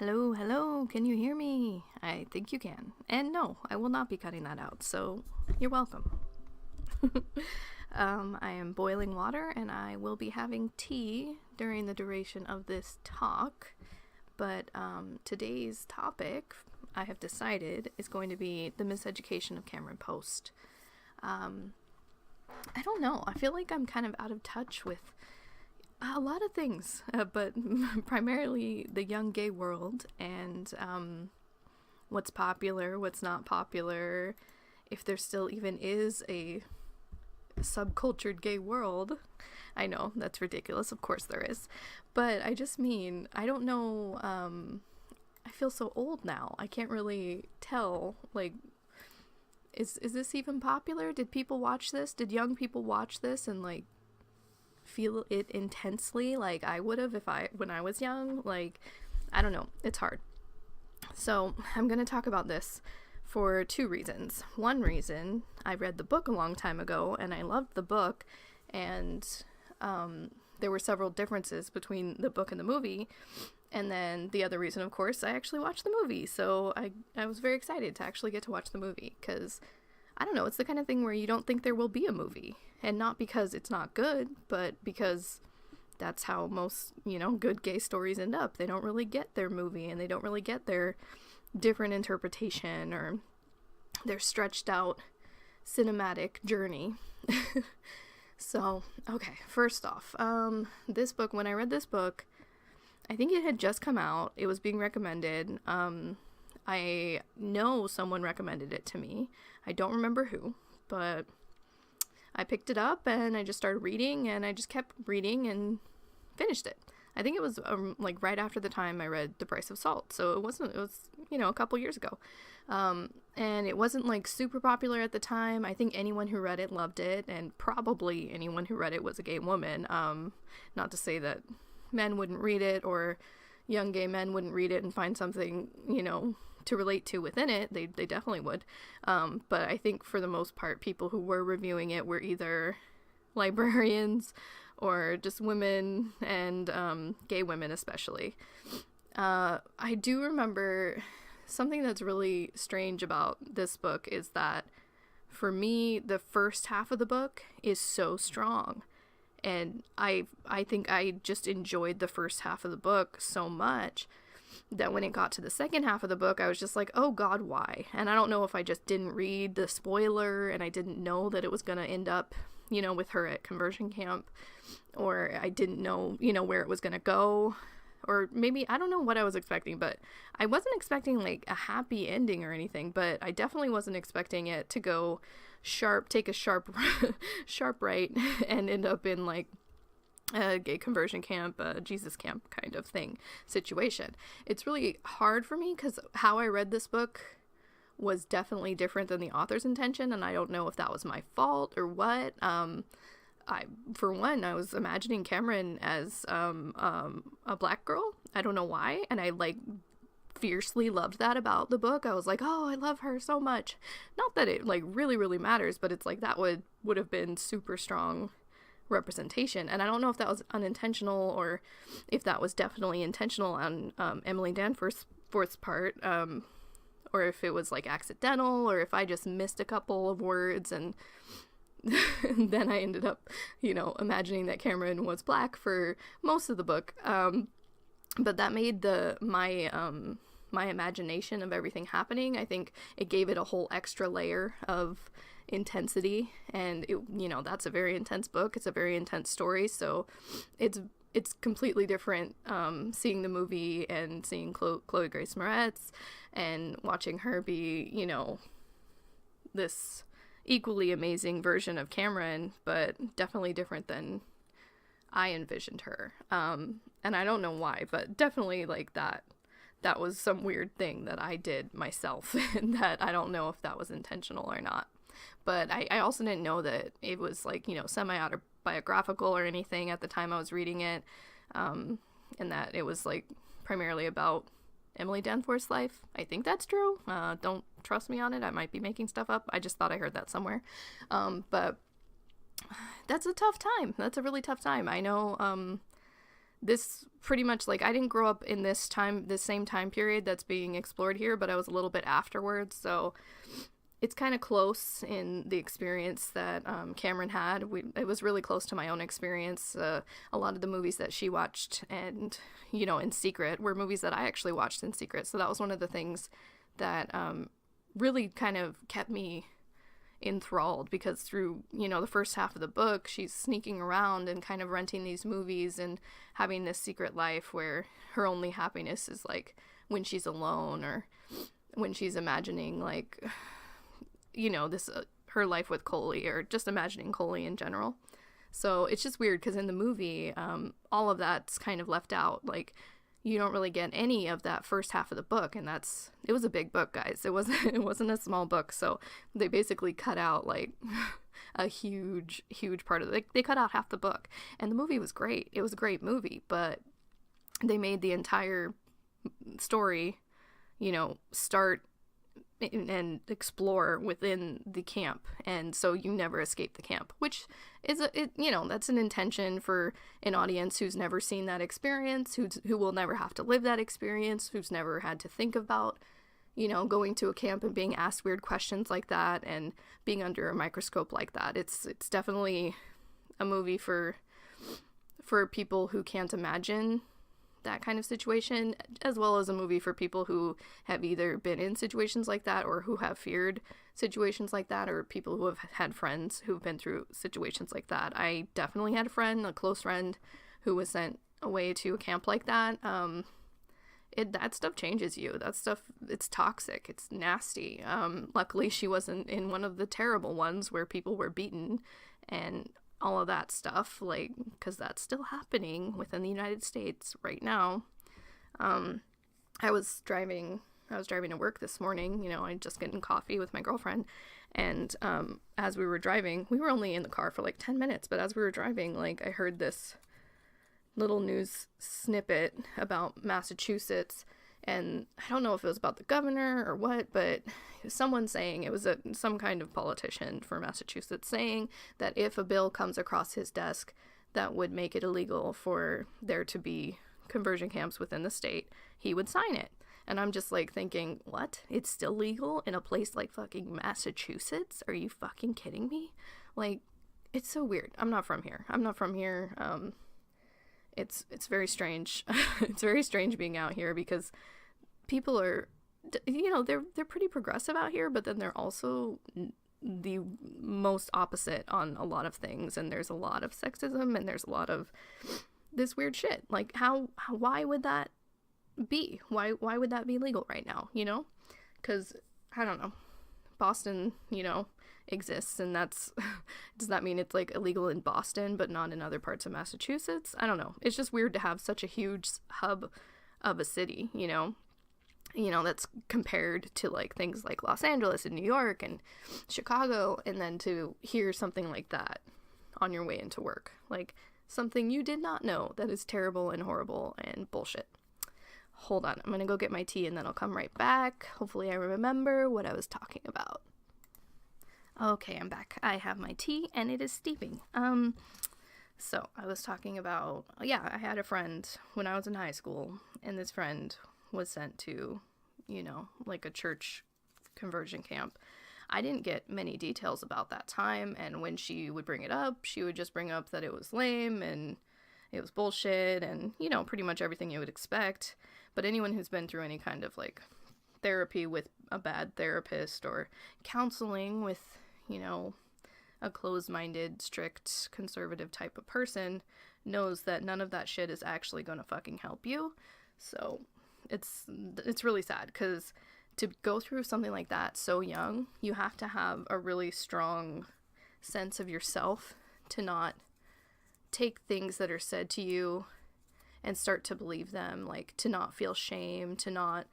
Hello, hello, can you hear me? I think you can. And no, I will not be cutting that out, so you're welcome. I am boiling water and I will be having tea during the duration of this talk. But today's topic, I have decided, is going to be the Miseducation of Cameron Post. I don't know, I feel like I'm kind of out of touch with a lot of things, but primarily the young gay world and what's popular, what's not popular, if there still even is a subcultured gay world. I know, that's ridiculous, of course there is. But I just mean, I don't know, I feel so old now. I can't really tell, like, is this even popular? Did people watch this? Did young people watch this and, like, feel it intensely like I would have when I was young? Like, I don't know, it's hard. So I'm gonna talk about this for two reasons. One reason, I read the book a long time ago and I loved the book, and there were several differences between the book and the movie. And then the other reason, of course, I actually watched the movie, so I was very excited to actually get to watch the movie, because I don't know, it's the kind of thing where you don't think there will be a movie. And not because it's not good, but because that's how most, good gay stories end up. They don't really get their movie, and they don't really get their different interpretation or their stretched out cinematic journey. So, okay, first off, this book, when I read this book, I think it had just come out. It was being recommended. I know someone recommended it to me. I don't remember who, but I picked it up and I just started reading, and I just kept reading and finished it. I think it was like right after the time I read The Price of Salt, so it was a couple years ago. And it wasn't like super popular at the time. I think anyone who read it loved it, and probably anyone who read it was a gay woman. Not to say that men wouldn't read it, or young gay men wouldn't read it and find something, to relate to within it. They definitely would. But I think for the most part, people who were reviewing it were either librarians or just women, and gay women especially. I do remember something that's really strange about this book is that for me, the first half of the book is so strong. And I think I just enjoyed the first half of the book so much that when it got to the second half of the book, I was just like, oh God, why? And I don't know if I just didn't read the spoiler and I didn't know that it was going to end up, with her at conversion camp, or I didn't know, where it was going to go, or maybe, I don't know what I was expecting, but I wasn't expecting like a happy ending or anything, but I definitely wasn't expecting it to go take a sharp right and end up in like a gay conversion camp, a Jesus camp kind of situation. It's really hard for me because how I read this book was definitely different than the author's intention, and I don't know if that was my fault or what. For one, I was imagining Cameron as a black girl. I don't know why, and I fiercely loved that about the book. I was like, oh, I love her so much. Not that it really, really matters, but it's like that would have been super strong representation. And I don't know if that was unintentional or if that was definitely intentional on Emily Danforth's part, or if it was accidental, or if I just missed a couple of words and then I ended up, imagining that Cameron was black for most of the book. But that made my imagination of everything happening, I think it gave it a whole extra layer of intensity, and that's a very intense book. It's a very intense story, so it's completely different seeing the movie and seeing Chloe Grace Moretz and watching her be, this equally amazing version of Cameron, but definitely different than I envisioned her. And I don't know why, but definitely that was some weird thing that I did myself, and that I don't know if that was intentional or not. But I also didn't know that it was semi-autobiographical or anything at the time I was reading it, and that it was primarily about Emily Danforth's life. I think that's true. Don't trust me on it. I might be making stuff up. I just thought I heard that somewhere. But that's a tough time. That's a really tough time. I know this pretty much, like, I didn't grow up in this same time period that's being explored here, but I was a little bit afterwards, so it's kind of close in the experience that Cameron had. It was really close to my own experience. A lot of the movies that she watched and, you know, in secret were movies that I actually watched in secret. So that was one of the things that really kind of kept me enthralled, because through, you know, the first half of the book, she's sneaking around and kind of renting these movies and having this secret life where her only happiness is, like, when she's alone or when she's imagining, like, you know, this her life with Coley, or just imagining Coley in general. So it's just weird because in the movie, all of that's kind of left out. Like, you don't really get any of that first half of the book, and it was a big book, guys. It wasn't a small book, so they basically cut out, like, a huge part of it. They cut out half the book, and the movie was great. It was a great movie, but they made the entire story, you know, start and explore within the camp, and so you never escape the camp, which is you know, that's an intention for an audience who's never seen that experience, who will never have to live that experience, who's never had to think about, you know, going to a camp and being asked weird questions like that and being under a microscope like that. It's definitely a movie for people who can't imagine that kind of situation, as well as a movie for people who have either been in situations like that or who have feared situations like that, or people who have had friends who've been through situations like that. I definitely had a close friend, who was sent away to a camp like that. That stuff changes you. That stuff, it's toxic. It's nasty. Luckily, she wasn't in one of the terrible ones where people were beaten and all of that stuff, like, because that's still happening within the United States right now. I was driving to work this morning, you know, I just getting coffee with my girlfriend, and as we were driving, we were only in the car for like 10 minutes, but as we were driving, like, I heard this little news snippet about Massachusetts, and I don't know if it was about the governor or what, but someone saying, it was some kind of politician for Massachusetts, saying that if a bill comes across his desk that would make it illegal for there to be conversion camps within the state, he would sign it. And I'm just, like, thinking, what? It's still legal in a place like fucking Massachusetts? Are you fucking kidding me? Like, it's so weird. I'm not from here. It's very strange. It's very strange being out here, because people are, you know, they're pretty progressive out here, but then they're also the most opposite on a lot of things, and there's a lot of sexism, and there's a lot of this weird shit. Like, why would that be? Why would that be legal right now, you know? Because, I don't know, Boston, you know, exists, and that's does that mean it's, like, illegal in Boston but not in other parts of Massachusetts? I don't know. It's just weird to have such a huge hub of a city, you know, that's compared to, like, things like Los Angeles and New York and Chicago, and then to hear something like that on your way into work, like something you did not know that is terrible and horrible and bullshit. Hold on, I'm gonna go get my tea and then I'll come right back. Hopefully I remember what I was talking about. Okay, I'm back. I have my tea and it is steeping. So I was talking about, I had a friend when I was in high school, and this friend was sent to, you know, like a church conversion camp. I didn't get many details about that time, and when she would bring it up, she would just bring up that it was lame and it was bullshit and, you know, pretty much everything you would expect. But anyone who's been through any kind of, like, therapy with a bad therapist or counseling with, you know, a closed-minded, strict, conservative type of person knows that none of that shit is actually gonna fucking help you. So it's really sad, because to go through something like that so young, you have to have a really strong sense of yourself to not take things that are said to you and start to believe them, like, to not feel shame, to not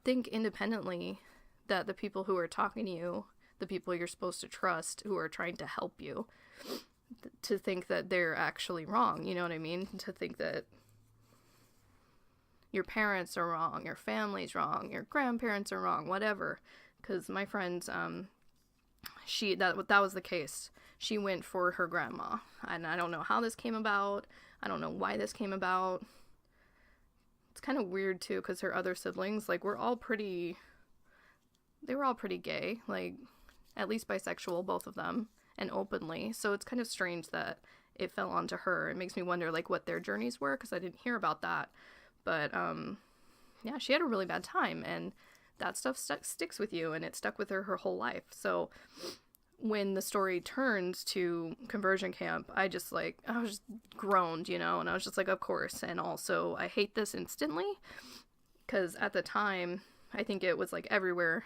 think independently that the people who are talking to you, the people you're supposed to trust, who are trying to help you, to think that they're actually wrong, you know what I mean? To think that your parents are wrong, your family's wrong, your grandparents are wrong, whatever. Because my friend, that was the case. She went for her grandma, and I don't know how this came about. I don't know why this came about. It's kind of weird too, because her other siblings, like, they were all pretty gay, like, at least bisexual, both of them, and openly. So it's kind of strange that it fell onto her. It makes me wonder, like, what their journeys were, because I didn't hear about that. But yeah, she had a really bad time, and that stuff sticks with you, and it stuck with her whole life. So when the story turns to conversion camp, I was just groaned, and I was just like, of course. And also, I hate this instantly, because at the time, I think it was like everywhere,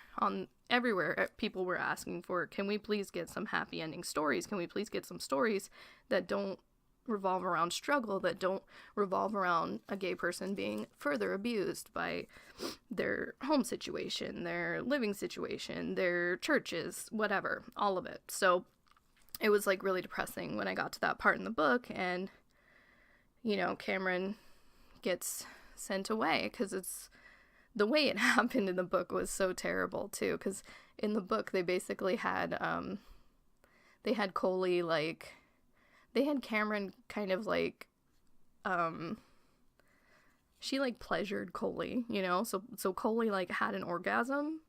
people were asking for, can we please get some happy ending stories? Can we please get some stories that don't revolve around struggle, that don't revolve around a gay person being further abused by their home situation, their living situation, their churches, whatever, all of it. So it was like really depressing when I got to that part in the book, and Cameron gets sent away, because it's the way it happened in the book was so terrible too, because in the book they basically had they had Coley, like, they had Cameron kind of like she like pleasured Coley, so Coley like had an orgasm,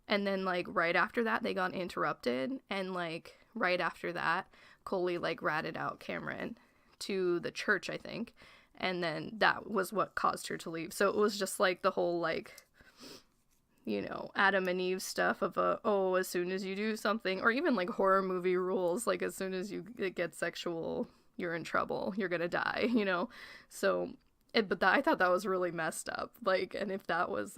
and then like right after that they got interrupted, and like right after that Coley like ratted out Cameron to the church, I think. And then that was what caused her to leave. So it was just like the whole, like, Adam and Eve stuff of as soon as you do something, or even like horror movie rules, like as soon as it gets sexual, you're in trouble, you're gonna die, So, I thought that was really messed up. Like, and if that was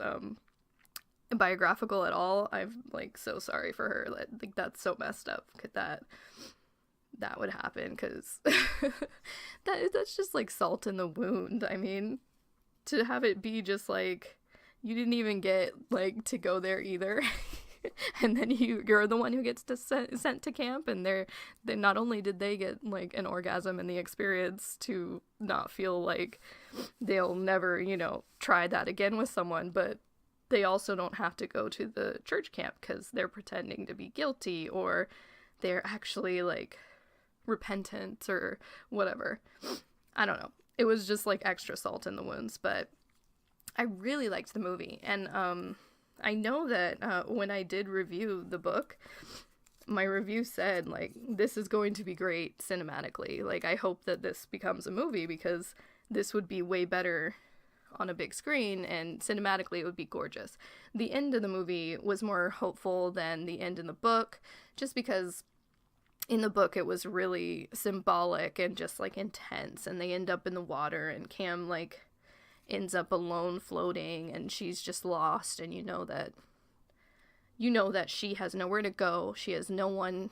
biographical at all, I'm like so sorry for her. Like, that's so messed up. Could that would happen, because that's just like salt in the wound. I mean, to have it be just like you didn't even get like to go there either, and then you're the one who gets sent to camp, and they not only did they get like an orgasm and the experience to not feel like they'll never try that again with someone, but they also don't have to go to the church camp because they're pretending to be guilty, or they're actually like repentant or whatever. I don't know. It was just like extra salt in the wounds, but I really liked the movie. And I know that when I did review the book, my review said, like, this is going to be great cinematically. Like, I hope that this becomes a movie, because this would be way better on a big screen, and cinematically it would be gorgeous. The end of the movie was more hopeful than the end in the book, just because in the book it was really symbolic and just like intense, and they end up in the water, and Cam like ends up alone floating, and she's just lost, and you know that she has nowhere to go, she has no one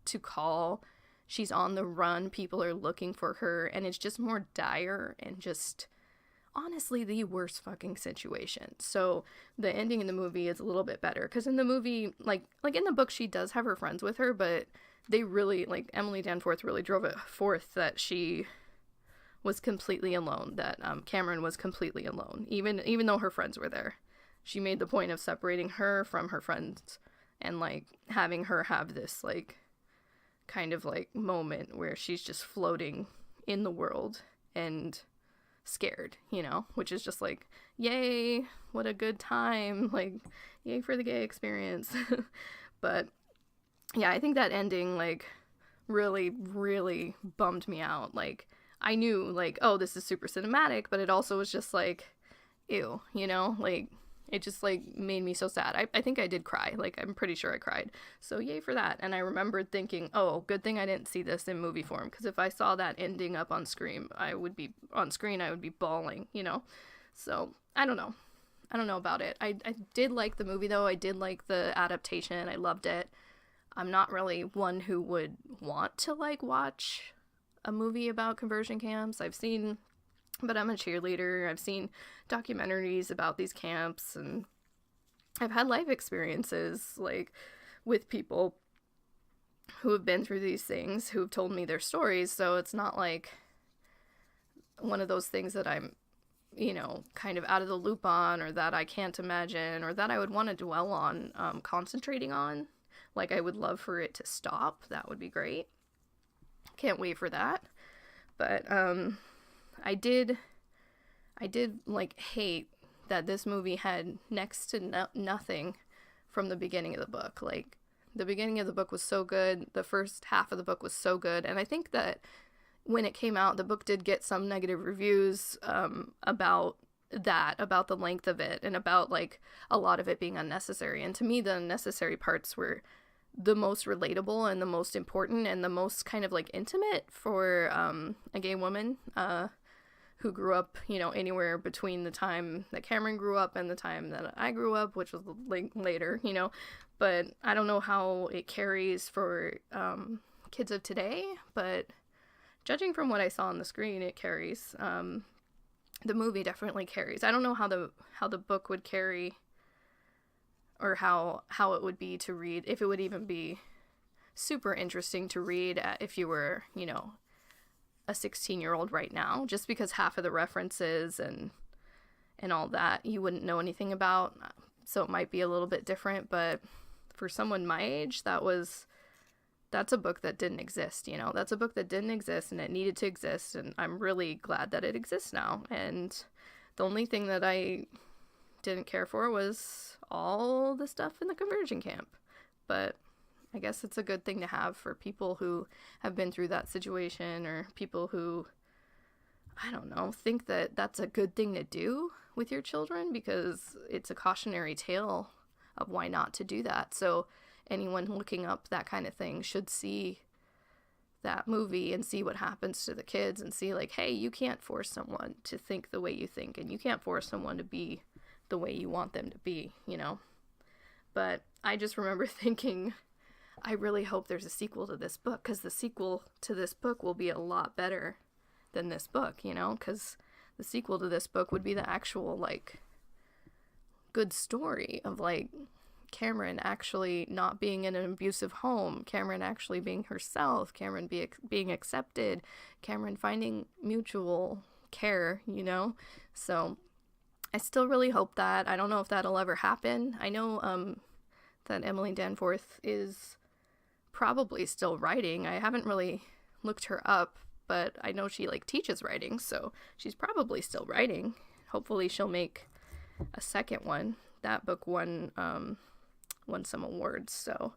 to call, she's on the run, people are looking for her, and it's just more dire and just honestly the worst fucking situation. So the ending in the movie is a little bit better, because in the movie, like in the book, she does have her friends with her, but they really, like, Emily Danforth really drove it forth that she was completely alone, that Cameron was completely alone, even though her friends were there. She made the point of separating her from her friends, and like having her have this like kind of like moment where she's just floating in the world and scared, which is just like, yay, what a good time, like, yay for the gay experience. But yeah, I think that ending like really, really bummed me out. Like, I knew like, oh, this is super cinematic, but it also was just like, ew, like, it just like made me so sad. I think I did cry. Like, I'm pretty sure I cried. So yay for that. And I remembered thinking, oh, good thing I didn't see this in movie form, because if I saw that ending up on screen, I would be bawling, So I don't know about it. I did like the movie though. I did like the adaptation. I loved it. I'm not really one who would want to like watch a movie about conversion camps. But I'm a cheerleader. I've seen documentaries about these camps, and I've had life experiences like with people who have been through these things, who have told me their stories. So it's not like one of those things that I'm, kind of out of the loop on, or that I can't imagine, or that I would want to dwell on, concentrating on. Like, I would love for it to stop. That would be great. Can't wait for that. But, I did like hate that this movie had next to nothing from the beginning of the book. Like, the beginning of the book was so good, the first half of the book was so good, and I think that when it came out, the book did get some negative reviews about the length of it, and about like a lot of it being unnecessary. And to me, the unnecessary parts were the most relatable and the most important and the most kind of like intimate for a gay woman who grew up, you know, anywhere between the time that Cameron grew up and the time that I grew up, which was later, you know. But I don't know how it carries for kids of today, but judging from what I saw on the screen, it carries. The movie definitely carries. I don't know how the book would carry, or how it would be to read, if it would even be super interesting to read if you were, you know, a 16-year-old right now, just because half of the references and all that you wouldn't know anything about, so it might be a little bit different. But for someone my age, that's a book that didn't exist, you know. That's a book that didn't exist, and it needed to exist, and I'm really glad that it exists now. And the only thing that I didn't care for was all the stuff in the conversion camp. But I guess it's a good thing to have for people who have been through that situation, or people who, I don't know, think that that's a good thing to do with your children, because it's a cautionary tale of why not to do that. So anyone looking up that kind of thing should see that movie and see what happens to the kids, and see like, hey, you can't force someone to think the way you think, and you can't force someone to be the way you want them to be, you know. But I just remember thinking, I really hope there's a sequel to this book, because the sequel to this book will be a lot better than this book, you know, because the sequel to this book would be the actual, like, good story of, like, Cameron actually not being in an abusive home, Cameron actually being herself, Cameron being accepted, Cameron finding mutual care, you know. So I still really hope that. I don't know if that'll ever happen. I know that Emily Danforth is probably still writing. I haven't really looked her up, but I know she like teaches writing, so she's probably still writing. Hopefully she'll make a second one. That book won some awards, so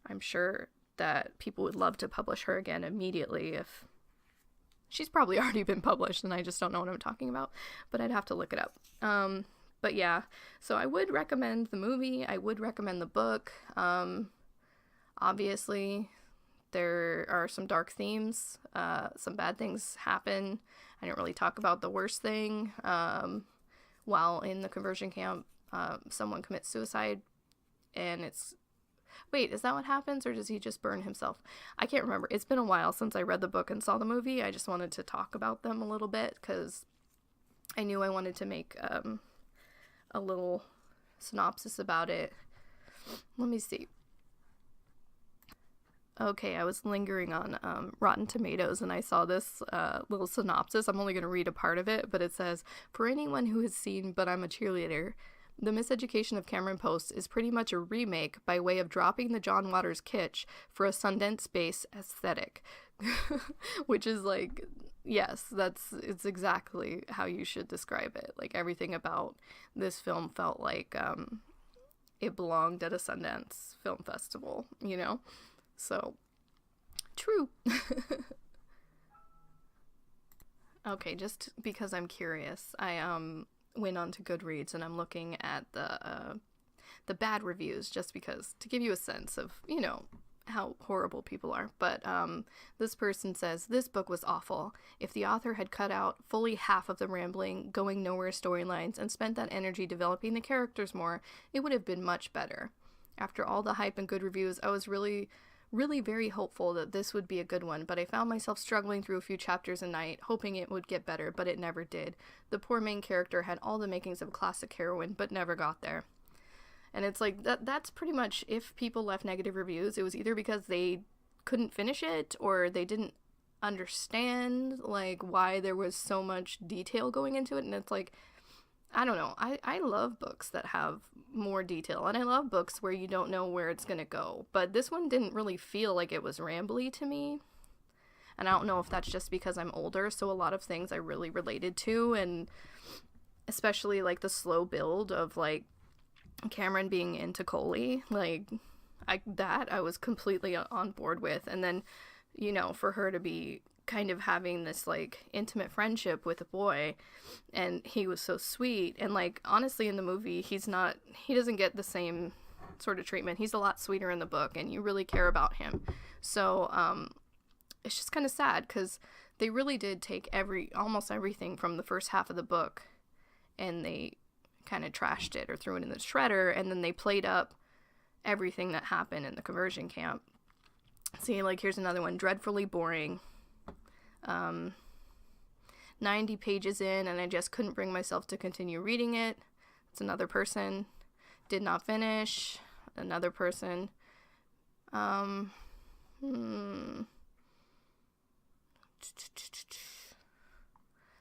I'm sure that people would love to publish her again immediately. If she's probably already been published and I just don't know what I'm talking about, but I'd have to look it up. But yeah, so I would recommend the movie. I would recommend the book. Obviously, there are some dark themes. Some bad things happen. I didn't really talk about the worst thing. While in the conversion camp, someone commits suicide, and it's... Wait, is that what happens, or does he just burn himself? I can't remember. It's been a while since I read the book and saw the movie. I just wanted to talk about them a little bit, because I knew I wanted to make a little synopsis about it. Let me see. Okay, I was lingering on Rotten Tomatoes, and I saw this little synopsis. I'm only going to read a part of it, but it says, "For anyone who has seen But I'm a Cheerleader, The Miseducation of Cameron Post is pretty much a remake by way of dropping the John Waters kitsch for a Sundance-based aesthetic." Which is like, yes, it's exactly how you should describe it. Like, everything about this film felt like it belonged at a Sundance Film Festival, you know? So, true. Okay, just because I'm curious, I went on to Goodreads and I'm looking at the bad reviews, just because, to give you a sense of, you know, how horrible people are. But this person says, "This book was awful. If the author had cut out fully half of the rambling, going nowhere storylines and spent that energy developing the characters more, it would have been much better. After all the hype and good reviews, I was really very hopeful that this would be a good one, but I found myself struggling through a few chapters a night, hoping it would get better, but it never did. The poor main character had all the makings of a classic heroine, but never got there." And it's like, that's pretty much, if people left negative reviews, it was either because they couldn't finish it, or they didn't understand, like, why there was so much detail going into it. And it's like, I don't know, I love books that have more detail, and I love books where you don't know where it's gonna go, but this one didn't really feel like it was rambly to me. And I don't know if that's just because I'm older, so a lot of things I really related to, and especially like the slow build of like Cameron being into Coley, like I was completely on board with. And then, you know, for her to be kind of having this like intimate friendship with a boy, and he was so sweet, and like honestly in the movie he doesn't get the same sort of treatment. He's a lot sweeter in the book, and you really care about him. So it's just kind of sad because they really did take almost everything from the first half of the book, and they kind of trashed it or threw it in the shredder, and then they played up everything that happened in the conversion camp. See, like here's another one, dreadfully boring. 90 pages in, and I just couldn't bring myself to continue reading it. It's another person. Did not finish. Another person.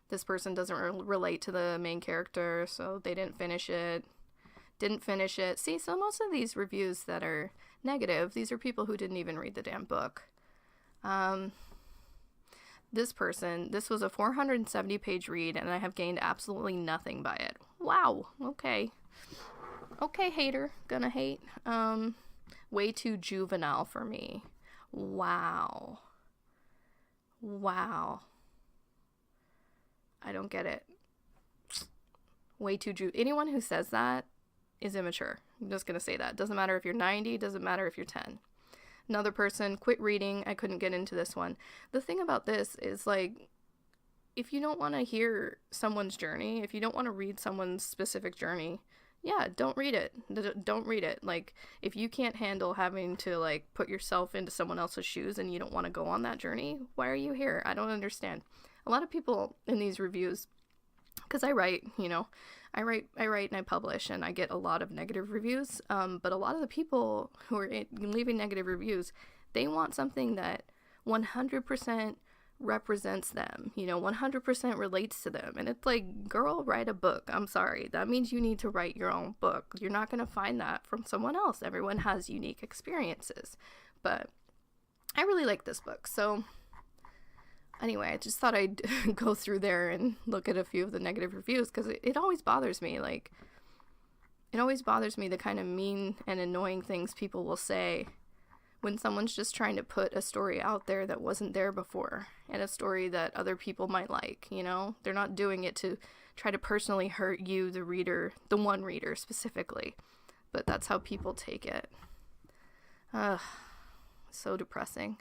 This person doesn't relate to the main character, so they didn't finish it. See, so most of these reviews that are negative, these are people who didn't even read the damn book. This was a 470-page read, and I have gained absolutely nothing by it. Wow, okay. Okay, hater. Gonna hate. Way too juvenile for me. Wow. I don't get it. Way too anyone who says that is immature. I'm just gonna say that. Doesn't matter if you're 90, doesn't matter if you're 10. Another person, quit reading. I couldn't get into this one. The thing about this is, like, if you don't want to hear someone's journey, if you don't want to read someone's specific journey, yeah, don't read it. Don't read it. Like, if you can't handle having to, like, put yourself into someone else's shoes and you don't want to go on that journey, why are you here? I don't understand. A lot of people in these reviews, because I write, you know, I write and I publish, and I get a lot of negative reviews, but a lot of the people who are leaving negative reviews, they want something that 100% represents them, you know, 100% relates to them. And it's like, girl, write a book. I'm sorry. That means you need to write your own book. You're not going to find that from someone else. Everyone has unique experiences. But I really like this book. So anyway, I just thought I'd go through there and look at a few of the negative reviews, because it always bothers me. Like, it always bothers me the kind of mean and annoying things people will say when someone's just trying to put a story out there that wasn't there before, and a story that other people might like, you know? They're not doing it to try to personally hurt you, the reader, the one reader specifically, but that's how people take it. Ugh, so depressing.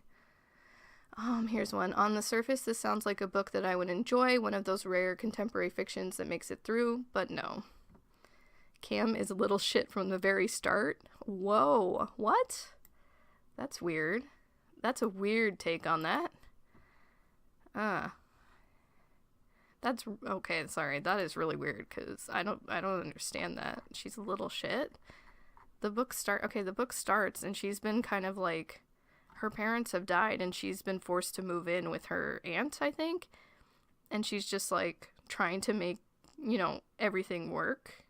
Here's one. On the surface, this sounds like a book that I would enjoy, one of those rare contemporary fictions that makes it through, but no. Cam is a little shit from the very start. Whoa, what? That's weird. That's a weird take on that. That's okay. Sorry, that is really weird, because I don't understand that. She's a little shit. The book starts, and she's been kind of like, her parents have died, and she's been forced to move in with her aunt, I think, and she's just like trying to make, you know, everything work,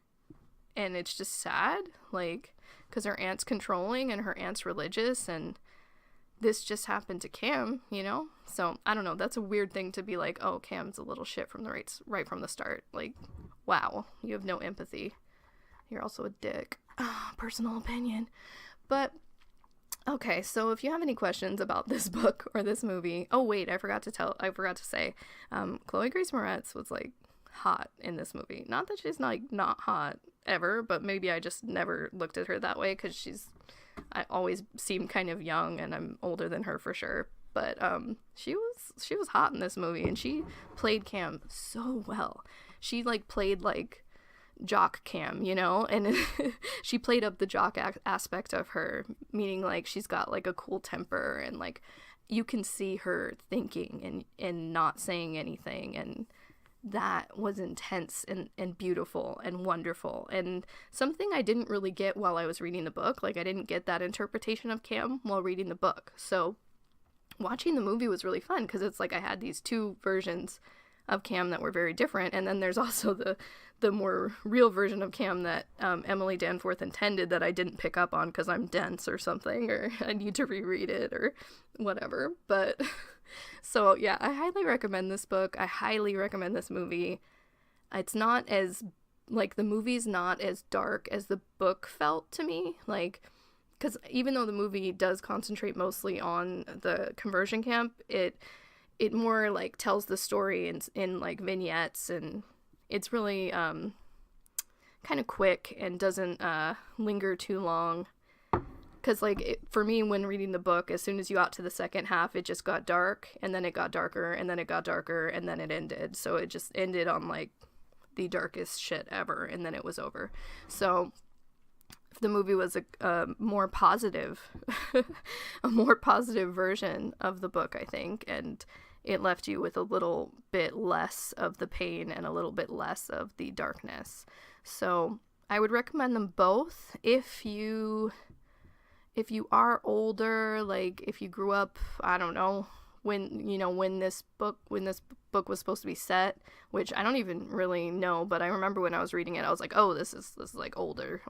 and it's just sad, like, because her aunt's controlling and her aunt's religious, and this just happened to Cam, you know? So, I don't know, that's a weird thing to be like, oh, Cam's a little shit from right from the start. Like, wow, you have no empathy. You're also a dick. Personal opinion. But, okay, so if you have any questions about this book or this movie, oh wait, I forgot to say, Chloe Grace Moretz was, like, hot in this movie. Not that she's, like, not hot ever, but maybe I just never looked at her that way, because I always seem kind of young, and I'm older than her for sure. But she was hot in this movie, and she played Cam so well. She, like, played, like, jock Cam, you know, and she played up the jock aspect of her, meaning, like, she's got, like, a cool temper, and, like, you can see her thinking and not saying anything, and that was intense and beautiful and wonderful, and something I didn't really get while I was reading the book. Like, I didn't get that interpretation of Cam while reading the book, so watching the movie was really fun, because it's like I had these two versions of Cam that were very different, and then there's also the more real version of Cam that Emily Danforth intended that I didn't pick up on because I'm dense or something, or I need to reread it or whatever. But So yeah, I highly recommend this book. I highly recommend this movie. It's not as, like, the movie's not as dark as the book felt to me. Like, because even though the movie does concentrate mostly on the conversion camp, it more, like, tells the story in like, vignettes, and it's really kind of quick and doesn't linger too long. Because, like, for me, when reading the book, as soon as you got to the second half, it just got dark, and then it got darker, and then it got darker, and then it ended. So it just ended on, like, the darkest shit ever, and then it was over. So the movie was a more positive, a more positive version of the book, I think, and it left you with a little bit less of the pain and a little bit less of the darkness. So I would recommend them both if you are older, like, if you grew up, I don't know, when this book was supposed to be set, which I don't even really know, but I remember when I was reading it, I was like, oh, this is like older.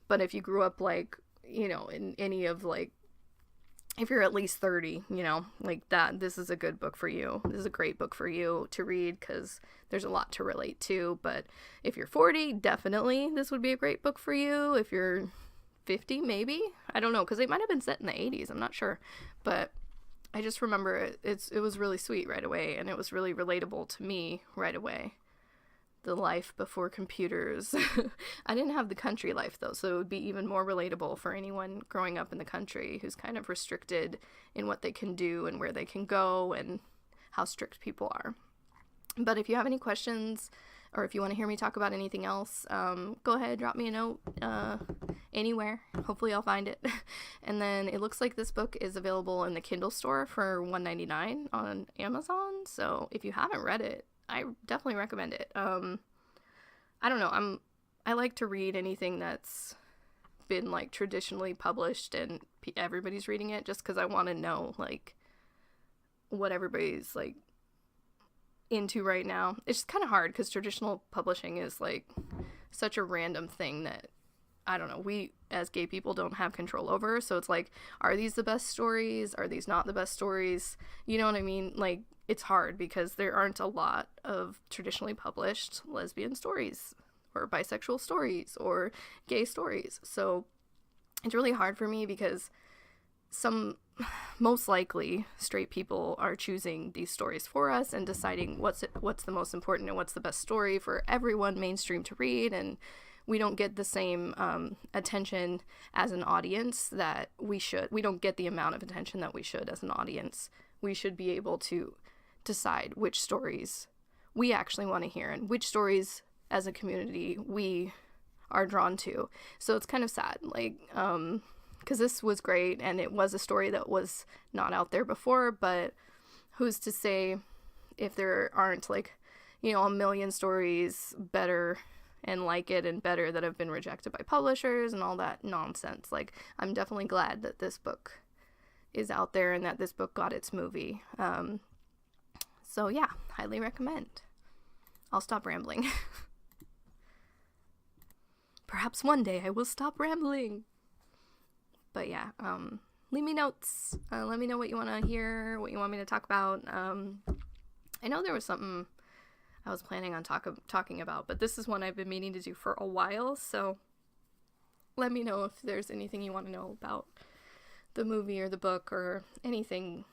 But if you grew up, like, in any of, like, if you're at least 30, like that, this is a good book for you. This is a great book for you to read because there's a lot to relate to. But if you're 40, definitely this would be a great book for you. If you're 50, maybe, I don't know, because it might have been set in the 80s, I'm not sure, but I just remember it was really sweet right away, and it was really relatable to me right away. The life before computers. I didn't have the country life, though, so it would be even more relatable for anyone growing up in the country who's kind of restricted in what they can do and where they can go and how strict people are. But if you have any questions, or if you want to hear me talk about anything else, go ahead, drop me a note anywhere. Hopefully I'll find it. And then it looks like this book is available in the Kindle store for $1.99 on Amazon. So if you haven't read it, I definitely recommend it. I don't know. I like to read anything that's been, like, traditionally published and everybody's reading it, just because I want to know, like, what everybody's, like, into right now. It's just kind of hard because traditional publishing is, like, such a random thing that, I don't know, we as gay people don't have control over. So it's like, are these the best stories? Are these not the best stories? You know what I mean? Like, it's hard because there aren't a lot of traditionally published lesbian stories or bisexual stories or gay stories. So it's really hard for me because most likely straight people are choosing these stories for us and deciding what's the most important and what's the best story for everyone mainstream to read, and we don't get the same attention as an audience that we should. We don't get the amount of attention that we should as an audience. We should be able to decide which stories we actually want to hear and which stories as a community we are drawn to. So it's kind of sad, like, because this was great and it was a story that was not out there before, but who's to say if there aren't, like, a million stories better and like it and better that have been rejected by publishers and all that nonsense. Like, I'm definitely glad that this book is out there and that this book got its movie. So yeah, highly recommend. I'll stop rambling. Perhaps one day I will stop rambling. But yeah, leave me notes. Let me know what you want to hear, what you want me to talk about. I know there was something I was planning on talking about, but this is one I've been meaning to do for a while, so let me know if there's anything you want to know about the movie or the book or anything.